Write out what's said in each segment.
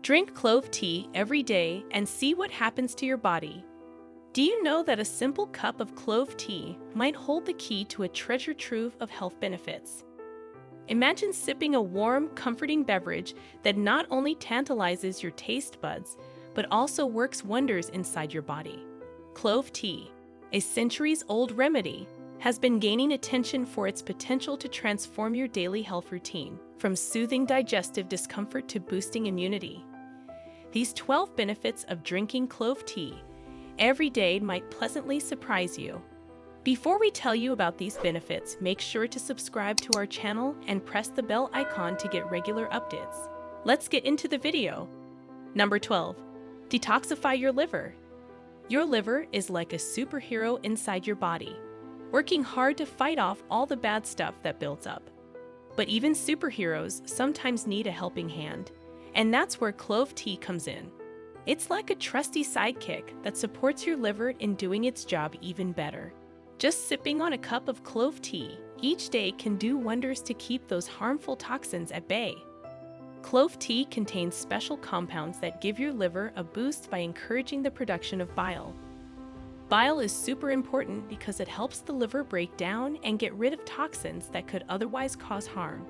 Drink clove tea every day and see what happens to your body. Do you know that a simple cup of clove tea might hold the key to a treasure trove of health benefits? Imagine sipping a warm, comforting beverage that not only tantalizes your taste buds, but also works wonders inside your body. Clove tea, a centuries-old remedy, has been gaining attention for its potential to transform your daily health routine, from soothing digestive discomfort to boosting immunity. These 12 benefits of drinking clove tea every day might pleasantly surprise you. Before we tell you about these benefits, make sure to subscribe to our channel and press the bell icon to get regular updates. Let's get into the video. Number 12. Detoxify your liver. Your liver is like a superhero inside your body, working hard to fight off all the bad stuff that builds up. But even superheroes sometimes need a helping hand, and that's where clove tea comes in. It's like a trusty sidekick that supports your liver in doing its job even better. Just sipping on a cup of clove tea each day can do wonders to keep those harmful toxins at bay. Clove tea contains special compounds that give your liver a boost by encouraging the production of bile. Bile is super important because it helps the liver break down and get rid of toxins that could otherwise cause harm.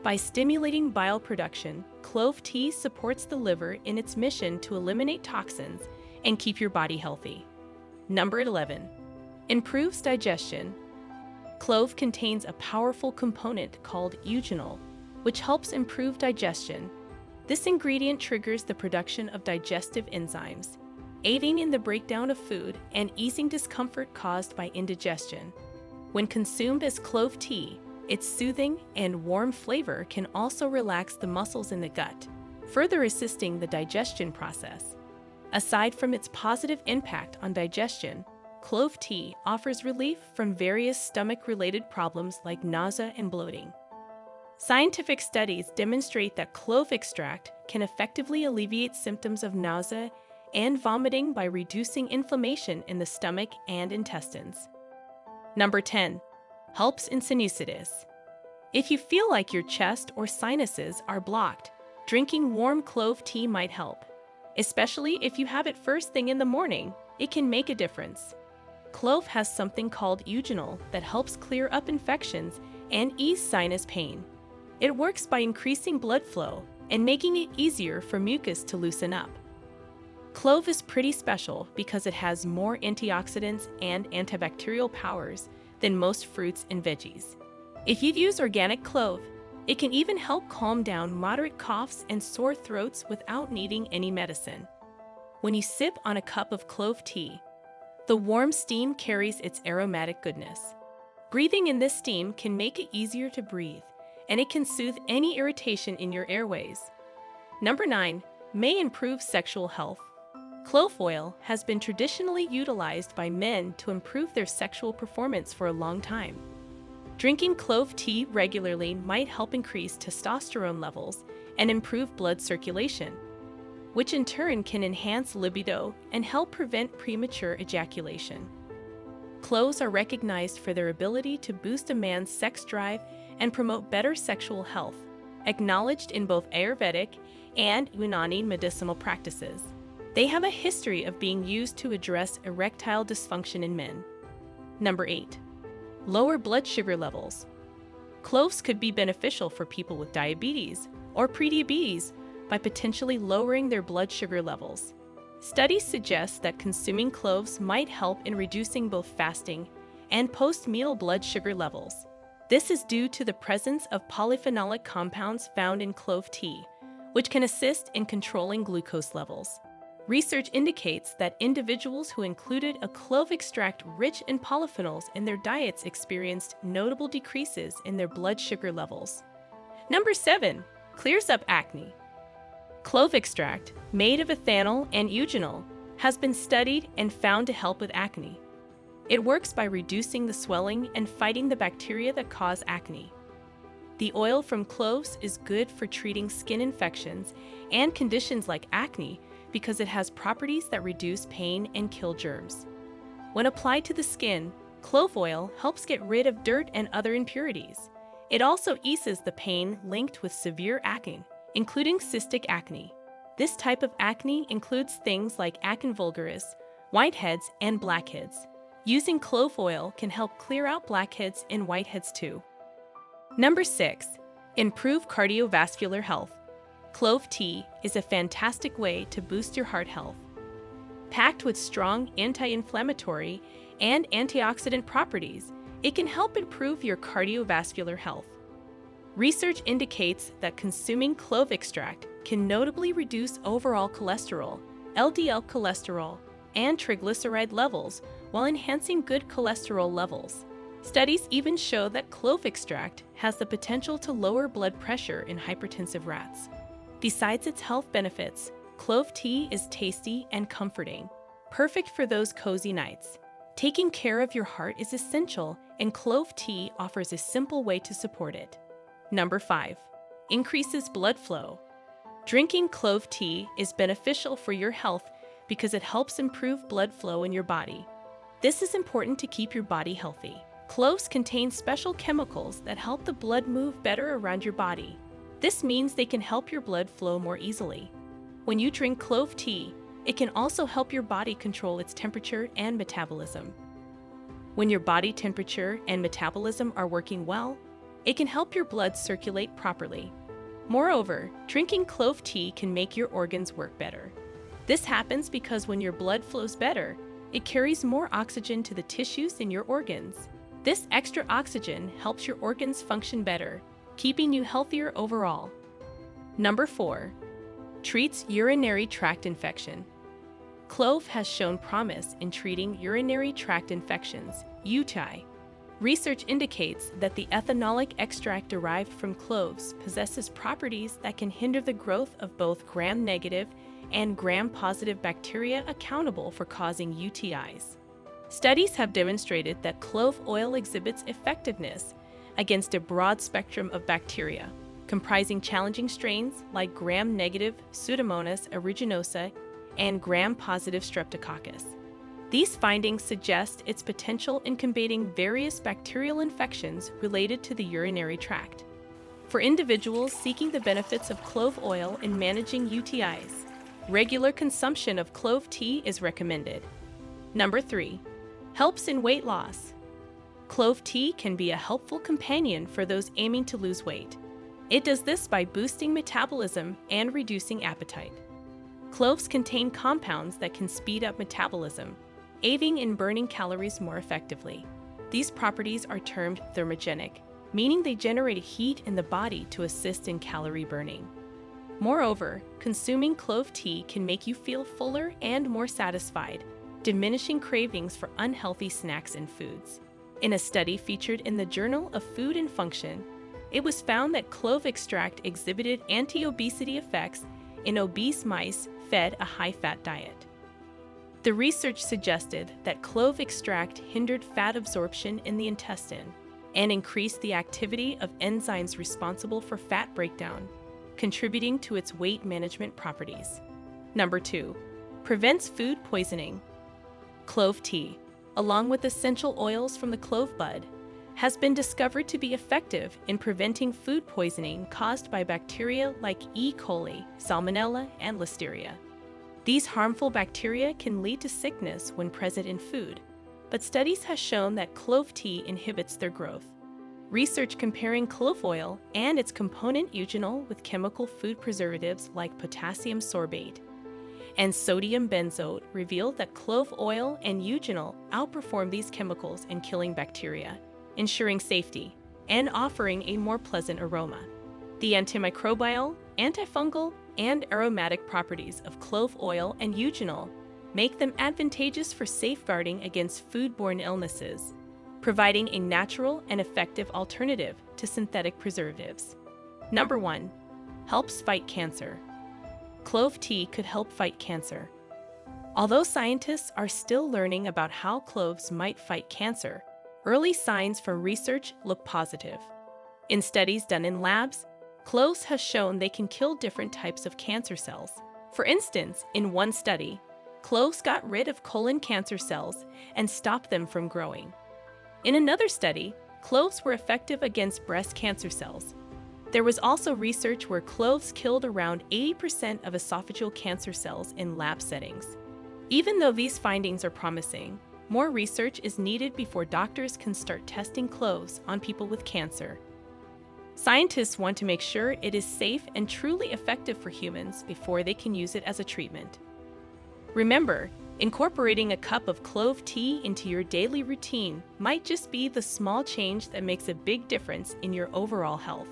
By stimulating bile production, clove tea supports the liver in its mission to eliminate toxins and keep your body healthy. Number 11. Improves digestion. Clove contains a powerful component called 𝐬𝐮𝐬𝐫𝐷𝐿, which helps improve digestion. This ingredient triggers the production of digestive enzymes, aiding in the breakdown of food and easing discomfort caused by indigestion. When consumed as clove tea, its soothing and warm flavor can also relax the muscles in the gut, further assisting the digestion process. Aside from its positive impact on digestion, clove tea offers relief from various stomach-related problems like nausea and bloating. Scientific studies demonstrate that clove extract can effectively alleviate symptoms of nausea and vomiting by reducing inflammation in the stomach and intestines. Number 10. Helps in sinusitis. If you feel like your chest or sinuses are blocked, drinking warm clove tea might help. Especially if you have it first thing in the morning, it can make a difference. Clove has something called 𝐬𝐮𝐬𝐫𝐷𝐿 that helps clear up infections and ease sinus pain. It works by increasing blood flow and making it easier for mucus to loosen up. Clove is pretty special because it has more antioxidants and antibacterial powers than most fruits and veggies. If you use organic clove, it can even help calm down moderate coughs and sore throats without needing any medicine. When you sip on a cup of clove tea, the warm steam carries its aromatic goodness. Breathing in this steam can make it easier to breathe, and it can soothe any irritation in your airways. Number 9. May improve sexual health. Clove oil has been traditionally utilized by men to improve their sexual performance for a long time. Drinking clove tea regularly might help increase testosterone levels and improve blood circulation, which in turn can enhance libido and help prevent premature ejaculation. Cloves are recognized for their ability to boost a man's sex drive and promote better sexual health, acknowledged in both Ayurvedic and Unani medicinal practices. They have a history of being used to address erectile dysfunction in men. Number 8. Lower blood sugar levels. Cloves could be beneficial for people with diabetes or prediabetes by potentially lowering their blood sugar levels. Studies suggest that consuming cloves might help in reducing both fasting and post-meal blood sugar levels. This is due to the presence of polyphenolic compounds found in clove tea, which can assist in controlling glucose levels. Research indicates that individuals who included a clove extract rich in polyphenols in their diets experienced notable decreases in their blood sugar levels. Number 7. Clears up acne. Clove extract, made of ethanol and 𝐬𝐮𝐬𝐫𝐷𝐿, has been studied and found to help with acne. It works by reducing the swelling and fighting the bacteria that cause acne. The oil from cloves is good for treating skin infections and conditions like acne because it has properties that reduce pain and kill germs. When applied to the skin, clove oil helps get rid of dirt and other impurities. It also eases the pain linked with severe acne, including cystic acne. This type of acne includes things like acne vulgaris, whiteheads, and blackheads. Using clove oil can help clear out blackheads and whiteheads too. Number 6. Improve cardiovascular health. Clove tea is a fantastic way to boost your heart health. Packed with strong anti-inflammatory and antioxidant properties, it can help improve your cardiovascular health. Research indicates that consuming clove extract can notably reduce overall cholesterol, LDL cholesterol, and triglyceride levels while enhancing good cholesterol levels. Studies even show that clove extract has the potential to lower blood pressure in hypertensive rats. Besides its health benefits, clove tea is tasty and comforting, perfect for those cozy nights. Taking care of your heart is essential, and clove tea offers a simple way to support it. Number 5. Increases blood flow. Drinking clove tea is beneficial for your health because it helps improve blood flow in your body. This is important to keep your body healthy. Cloves contain special chemicals that help the blood move better around your body. This means they can help your blood flow more easily. When you drink clove tea, it can also help your body control its temperature and metabolism. When your body temperature and metabolism are working well, it can help your blood circulate properly. Moreover, drinking clove tea can make your organs work better. This happens because when your blood flows better, it carries more oxygen to the tissues in your organs. This extra oxygen helps your organs function better, keeping you healthier overall. Number 4. Treats urinary tract infection. Clove has shown promise in treating urinary tract infections, UTI. Research indicates that the ethanolic extract derived from cloves possesses properties that can hinder the growth of both gram-negative and gram-positive bacteria accountable for causing UTIs. Studies have demonstrated that clove oil exhibits effectiveness against a broad spectrum of bacteria, comprising challenging strains like gram-negative Pseudomonas aeruginosa and gram-positive Streptococcus. These findings suggest its potential in combating various bacterial infections related to the urinary tract. For individuals seeking the benefits of clove oil in managing UTIs, regular consumption of clove tea is recommended. Number 3. Helps in weight loss. Clove tea can be a helpful companion for those aiming to lose weight. It does this by boosting metabolism and reducing appetite. Cloves contain compounds that can speed up metabolism, aiding in burning calories more effectively. These properties are termed thermogenic, meaning they generate heat in the body to assist in calorie burning. Moreover, consuming clove tea can make you feel fuller and more satisfied, diminishing cravings for unhealthy snacks and foods. In a study featured in the Journal of Food and Function, it was found that clove extract exhibited anti-obesity effects in obese mice fed a high-fat diet. The research suggested that clove extract hindered fat absorption in the intestine and increased the activity of enzymes responsible for fat breakdown, contributing to its weight management properties. Number 2. Prevents food poisoning. Clove tea, along with essential oils from the clove bud, has been discovered to be effective in preventing food poisoning caused by bacteria like E. coli, Salmonella, and Listeria. These harmful bacteria can lead to sickness when present in food, but studies have shown that clove tea inhibits their growth. Research comparing clove oil and its component eugenol with chemical food preservatives like potassium sorbate and sodium benzoate revealed that clove oil and eugenol outperform these chemicals in killing bacteria, ensuring safety and offering a more pleasant aroma. The antimicrobial, antifungal, and aromatic properties of clove oil and eugenol make them advantageous for safeguarding against foodborne illnesses, providing a natural and effective alternative to synthetic preservatives. Number 1. Helps fight cancer. Clove tea could help fight cancer. Although scientists are still learning about how cloves might fight cancer, early signs from research look positive. In studies done in labs, cloves has shown they can kill different types of cancer cells. For instance, in one study, cloves got rid of colon cancer cells and stopped them from growing. In another study, cloves were effective against breast cancer cells. There was also research where cloves killed around 80% of esophageal cancer cells in lab settings. Even though these findings are promising, more research is needed before doctors can start testing cloves on people with cancer. Scientists want to make sure it is safe and truly effective for humans before they can use it as a treatment. Remember, incorporating a cup of clove tea into your daily routine might just be the small change that makes a big difference in your overall health.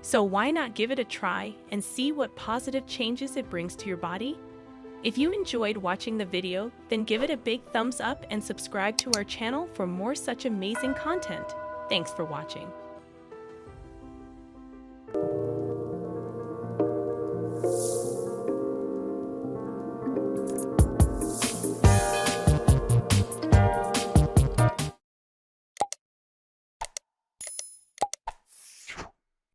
So why not give it a try and see what positive changes it brings to your body? If you enjoyed watching the video, then give it a big thumbs up and subscribe to our channel for more such amazing content. Thanks for watching.